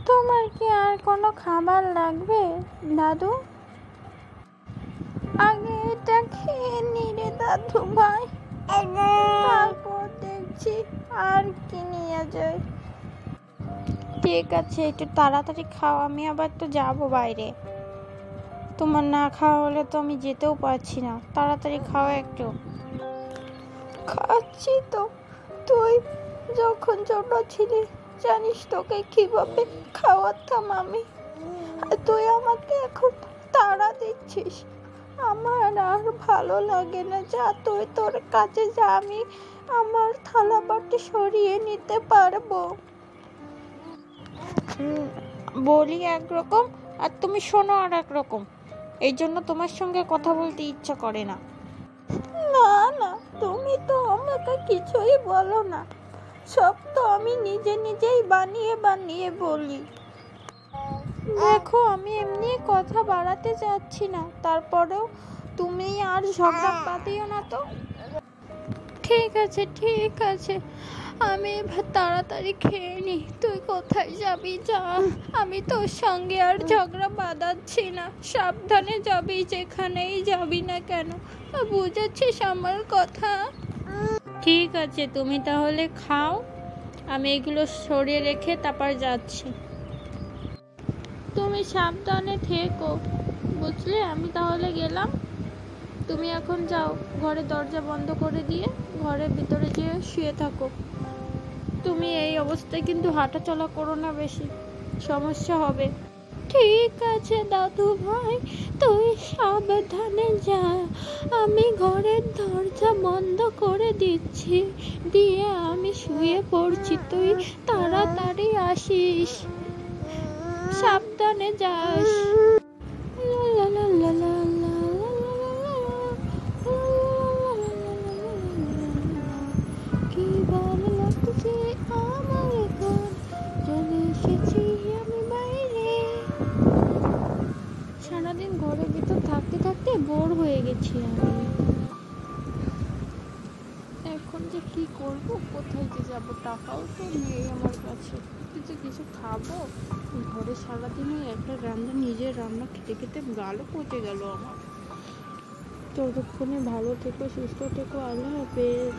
তোমার কি আর কোনো খাবার লাগবে দাদু? আগে এটা খেয়ে নি রে দাদু ভাই, তারপর দেখছি আর কি নিয়ে যায়। ঠিক আছে, একটু তাড়াতাড়ি খাও, আমি আবার তো যাবো বাইরে। তোমার না খাওয়া হলে তো আমি যেতেও পারছি না। তাড়াতাড়ি খাও একটু। খাচ্ছি তো। তুই যখন ছোট ছিলি জানিস তোকে কিভাবে খাওয়াতাম আমি, আর তুই আমাকে এখন তাড়া দিচ্ছিস। আমার আর ভালো লাগে না। যা তুই তোর কাছে যা, আমি আমার থালা বাটি সরিয়ে নিতে পারবো। বলি একরকম আর তুমি শোনো আর একরকম, এই জন্য তোমার সঙ্গে কথা বলতে ইচ্ছা করে না। না না, তুমি তো আমাকে কিছুই বলো না, সব তো আমি নিজে নিজেই বানিয়ে বানিয়ে বলি। দেখো, আমি এমনি কথা বাড়াতে চাচ্ছি না, তারপরেও তুমি আর ঝগড়া পাতিও না তো। ঠিক আছে ঠিক আছে, আমি এবার তাড়াতাড়ি খেয়ে নি। তুই কোথায় যাবি যা, আমি তোর সঙ্গে আর ঝগড়া বাঁধাচ্ছি না। সাবধানে যাবি, যেখানেই যাবি না কেন। বুঝেছিস আমার কথা? ঠিক আছে, তুমি তাহলে খাও, আমি এগুলো সরিয়ে রেখে তারপর যাচ্ছি। তুমি সাবধানে থেকো, বুঝলে? আমি তাহলে গেলাম। তুমি এখন যাও, ঘরের দরজা বন্ধ করে দিয়ে ঘরের ভিতরে গিয়ে শুয়ে থাকো। তুমি এই অবস্থায় কিন্তু হাঁটা চলা করো না, বেশি সমস্যা হবে। ঠিক আছে দাদু ভাই, তুই সাবধানে যা, আমি ঘরের দরজা বন্ধ করে দিচ্ছি, দিয়ে আমি শুয়ে পড়ছি। তুই তাড়াতাড়ি আসিস, সাবধানে যাস। লা লা লা লা লা কি ভালো লাগছে আমার এখন, চলে এসেছি আমি বাইরে। সারাদিন ঘরের ভিতর থাকতে থাকতে বোর হয়ে গেছি আমি। এখন যে কি করব, কোথায় যে যাব, টাকাও তো নেই আমার কাছে, যে কিছু খাবো। ঘরে সারাদিনে একটা রান্না, নিজের রান্না খেতে খেতে গালও পচে গেল আমার। ততক্ষণে ভালো থেকো, সুস্থ থেকো, আল্লাহ হাফেজ।